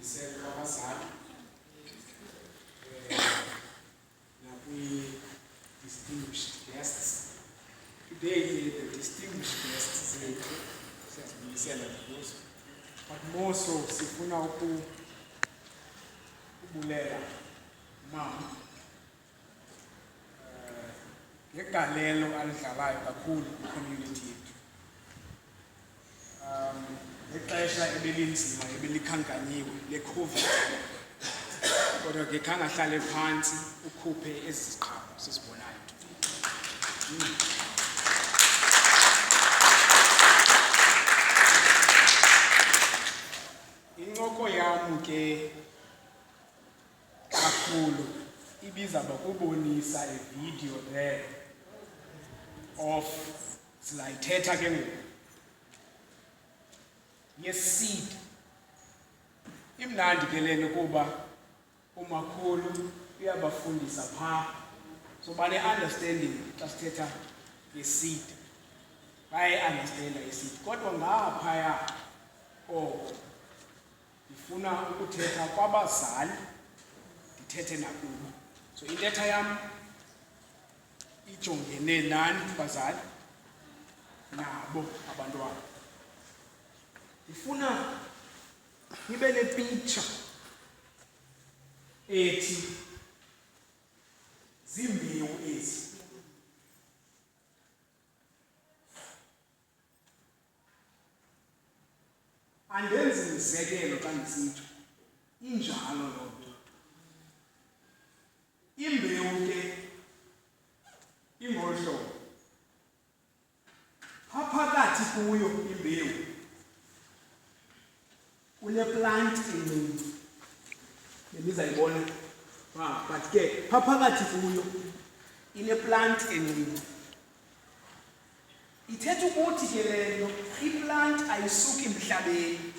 Ngibingelisele abazali distinguished guests. Today, the distinguished guests siyazibingelisela kuzo. But more so, sifuna ukubulela mama ngegalelo alidlalayo kakhulu community yethu. Ngexesha ebelinzima ebelikhankanyiwe le-COVID, kodwa ke khangahlale phansi ukhuphe ezi ziqhamo sisibonayo. Incoko yam ke kakhulu ibiza bakubonisa a video there of silayithetha ke ngoku yes-seed. Imnandi ke lento kuba umakhulu uyabafundisa phaa, so bane-understanding xa sithetha nge-seed, bayayi-understanda i-seed. Kodwa ngaphaya koko ndifuna ukuthetha kwabazali, ndithethe nakubo. So intetha yam ijongene nani bazali nabo abantwana. Ndifuna nibe ne-picture ethi zimbewu ezi. Andenzi mzekelo xa ndisitsho, injalo loo nto. Imbewu ke ingolu hlobo. Phakathi kuyo imbewu kune-plant encinci benizayibona, but ke phakathi kuyo ine-plant encinci. Ithetha ukuthi ke le nto i-plant ayisuki emhlabeni.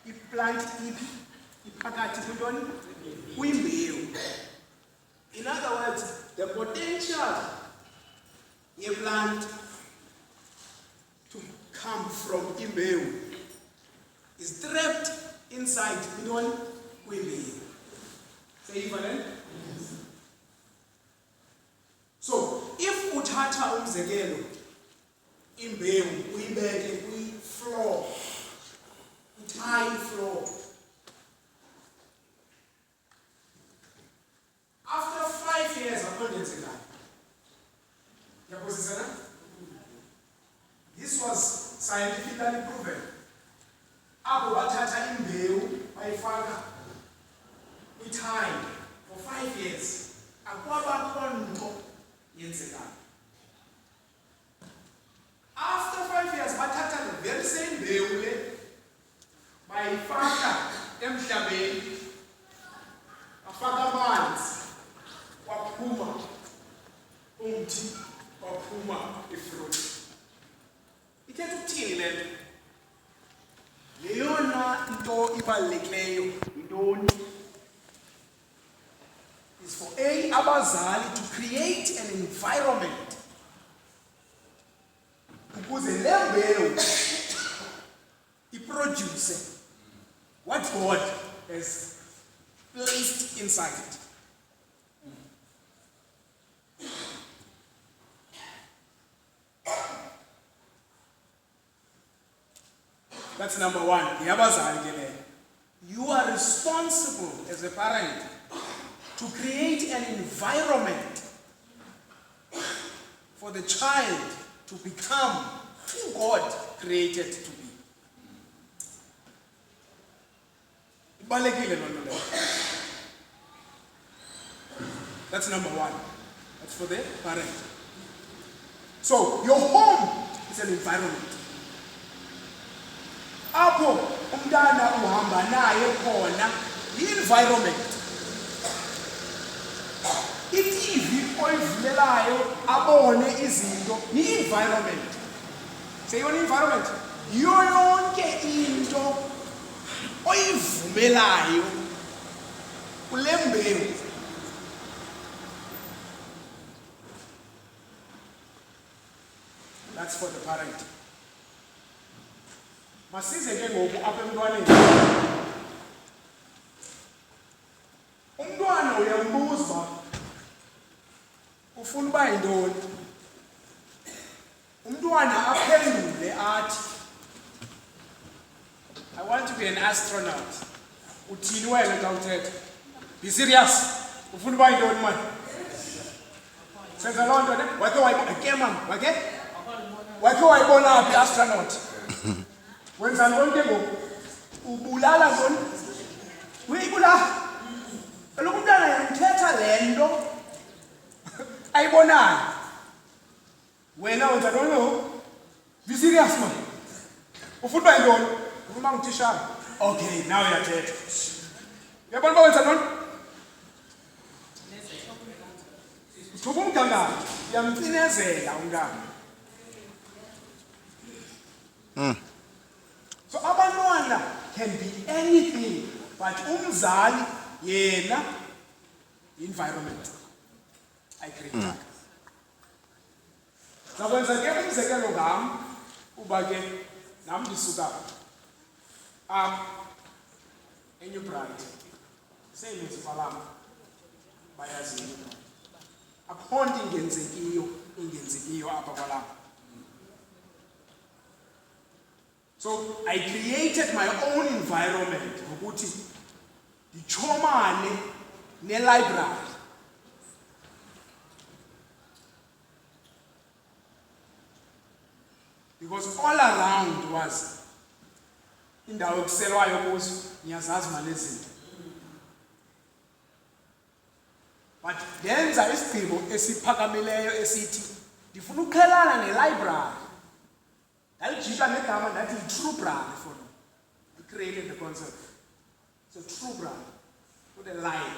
I-plant iphakathi kwintoni? Kwimbewu. In other words, the potential ye-plant to come from imbewu is trapped inside intoni? Kwimbewu. Seyiva le? So, if uthatha umzekelo imbewu uyibeke kwi-floor, i-tile floor, after 5 years akho ndenzekayo. Yaphosisana? This was scientifically proven. Abo bathatha imbewu bayifaka kwi-tile for 5 years. Akwabakho nto yenzekayo. After 5 years bathatha the very same mbewu le bayifaka emhlabeni, bafaka amanzi, waphuma umthi, waphuma ifruit. Ithetha ukuthini le nto? Leyona nto ibalulekileyo yintoni? Is for abazali to create an environment ukuze le mbewu iproduce what God has placed inside it. That's number one. You are responsible as a parent to create an environment for the child to become who God created to be. That's number one. That's for the parent. So your home is an environment. Apho umntana uhamba naye khona yi-environment. I-TV oyivulelayo abone izinto yi-environment. Seyibona i-environment? Yiyo yonke into oyivumelayo kule mbewu. That's for the parent. Masize ke ngoku apha emntwaneni. ndiyombuza uba ufuna uba yintoni. Umntwana aphendule athi, I want to be an astronaut. Uthini wena xa uthetha? Be serious. Ufuna uba yintoni mani? Senza loo nto ne? Wakhe wayibona phi i-astronaut? Wenza ntoni ke ngoku? Ubulala ntoni? Uyayibulala. Kaloku umntana yamthetha le nto ayibonayo. Wena wenza ntoni ngoku? Be serious man. Ufuna uba yintoni? Ufuna uba ngutishara? Okay, now uyathetha. Uyabona uba wenza ntoni? Uthuba umgangatho, uyamcinezela umntana. So abantwana can be anything, but umzali yena environment ayicreate. Zakwenza ke umzekelo ngam uba ke nam ndisuka eNew Bright. Seyimizifo lam bayazi eNew Bright. Akukho nto ingenzekiyo apha kwalapha. So I created my own environment ngokuthi ndichomane ne-library. Because all around was indawo ekuselwayo kuzo, niyazazi mali ezinto. But ndenza isigqibo esiphakamileyo esithi ndifuna ukuqhelana ne-library. Ndalijika negama ndathi yi-true brand for me. I created the concept. So true brand. Put a line.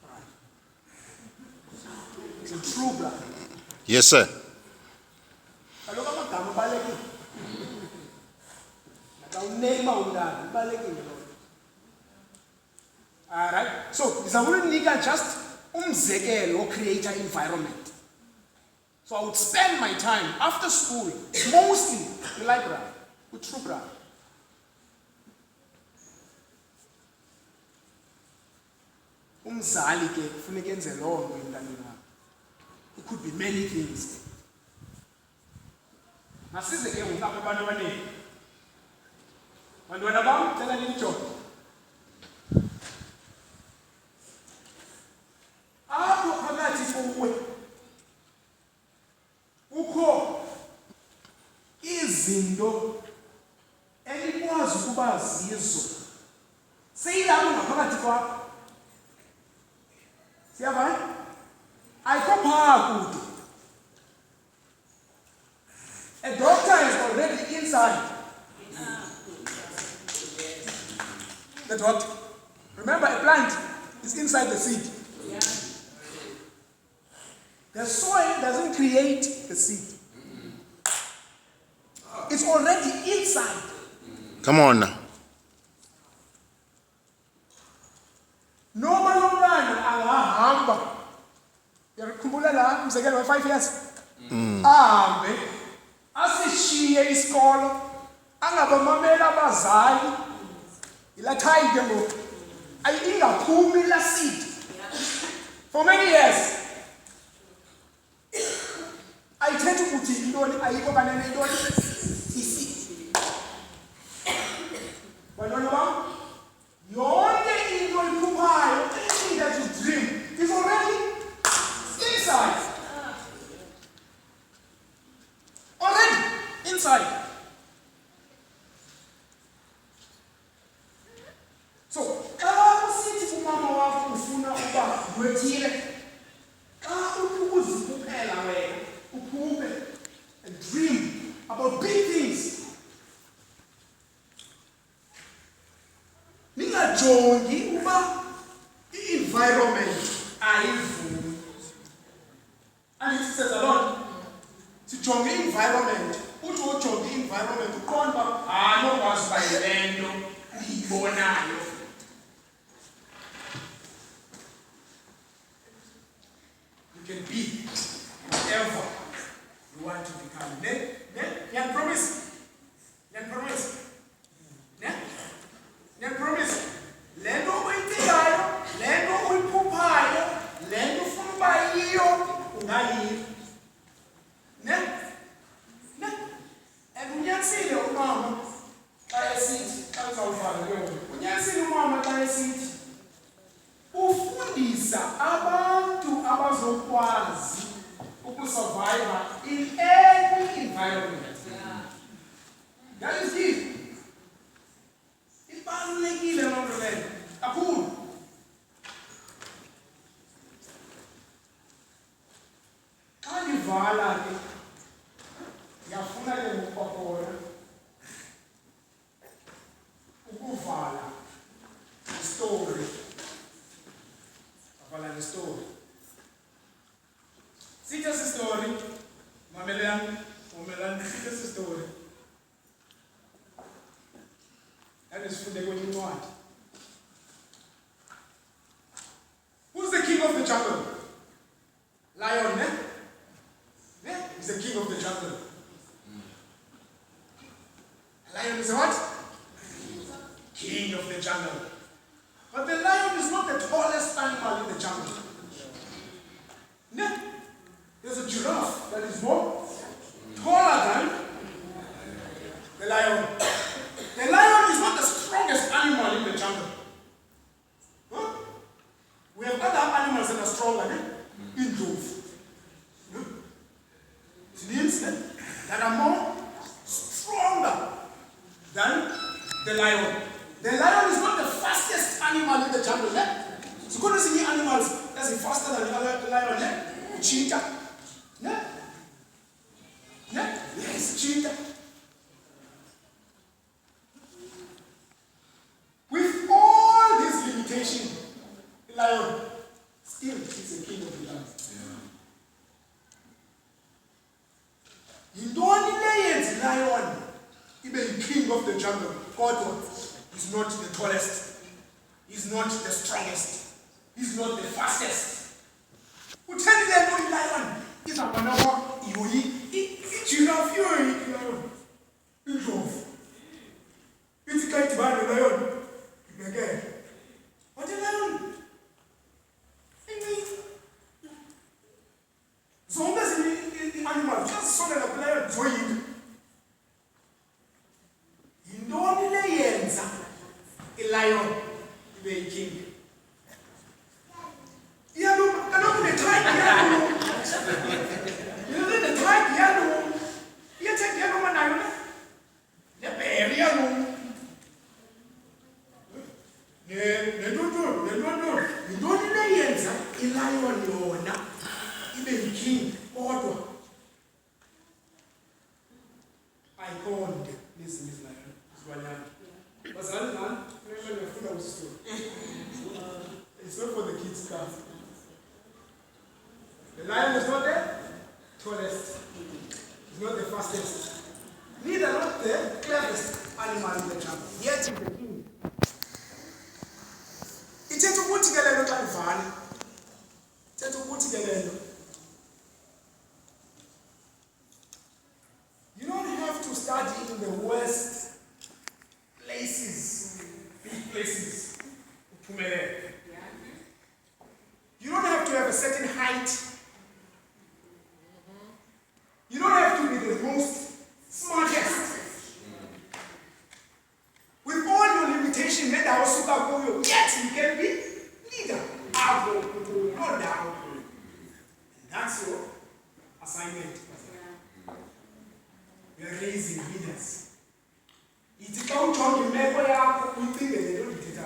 Brand. It's a true brand. Yes, sir. Kaloku amagama abalulekile. Nakawuneyima umntana ibalulekile loo nto. Alright. So ndizawuna unika just umzekelo wo-creator environment. So I would spend my time after school, mostly in the library, with true brand. Umzali ke kufuneka enze loo nto emntaneni wakhe. It could be many things. Masize ke ngoku apha abantu abaningi. Bantwana bam, cela niyijonge. Apho phakathi kuwe kukho izinto elikwazi ukuba zizo. Seyilapho ngaphakathi kwakho. Siyavana? Ayikho phaa kude. A doctor is already inside. The doctor. Remember, a plant is inside the seed. The soil doesn't create the seed. It's already inside. Come on now. Noma lo mntana angahamba. Uyakhumbula la umzekelo we-5 years? Ahambe asishiye isikolo angabamameli abazali. Ila time ke ngoku ayingaphumi la seed for many years. Ayithetha ukuthi intoni ayikho kanene intoni iseed. Bantwana bam, yonke into oyiphuphayo, anything that you dream is already inside. Already inside. So, xa usithi kumama wakho ufuna uba ngwethile, xa uzikhuphela wena, ukhuphe and dream about big things. Ningajongi uba i-environment ayivumi. Andithi senza loo nto. Sijonge i-environment. Uthi ujonge i-environment uqonda uba anokwazi uba yile nto ndiyibonayo. You can be whatever you want to become. Then promise. Then promise. Then promise. Le nto uyithiyayo, le nto uyiphuphayo azawuvala ke ngoku. Unyanisile umama xa esithi ufundisa abantu abazokwazi ukusurvive in any environment. That is it. Ibalulekile loo nto leyo kakhulu. Xa ndivala ke ndiyafuna ke ngokukwakona ukuvala istori. Avala nestori. Sithi esi story, mamelani, sithi esi story. Sifunde kwenye incwadi. Who's the king of the jungle? Lion, eh? He's the king of the jungle. Lion is what? King of the jungle. But the lion is not the tallest animal in the jungle. No. There's a giraffe that is more taller than the lion. The lion is not the strongest animal in the jungle. Huh? We have other animals that are stronger than in Jove. It means that are more stronger than the lion. The lion is not the fastest animal in the jungle. So couldn't see any animals that's faster than the lion. Cheetah. Yes, cheetah. With all these limitations, the lion still is the king of the jungle. Yintoni le yenza lion ibe king of the jungle? God is not the tallest. He's not the strongest. He's not the fastest. Utheni le nto lion izabona kwa giraffe lion. Indlovu. Ithi xa idibana lion. Ibeke. What a lion. Zonke animals just sondela kuleyo joyini. Yintoni le yenza lion ibe king? Yalo, kaloku the tribe yalo. You know the tribe yalo. Iyathetha yalo manayo ne? The bear yalo. Yintoni le yenza lion yona ibe king kodwa ayiqonde nezinye izilwanyana. Bazali nani? Kufanele ngifunda usistori. It's not for the kids' class. The lion is not the tallest. It's not the fastest. Neither not the cleverest animal in the jungle. Yet he's the king. Ithetha ukuthi ke lento xa ivale. Ithetha ukuthi ke lento. You don't have to study in the worst places, big places. You don't have to have a certain height. You don't have to be the most smartest. With all your limitations, yet you can be leader. No doubt. And that's your assignment. You're raising leaders. It's about talking, you think they don't get it.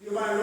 You are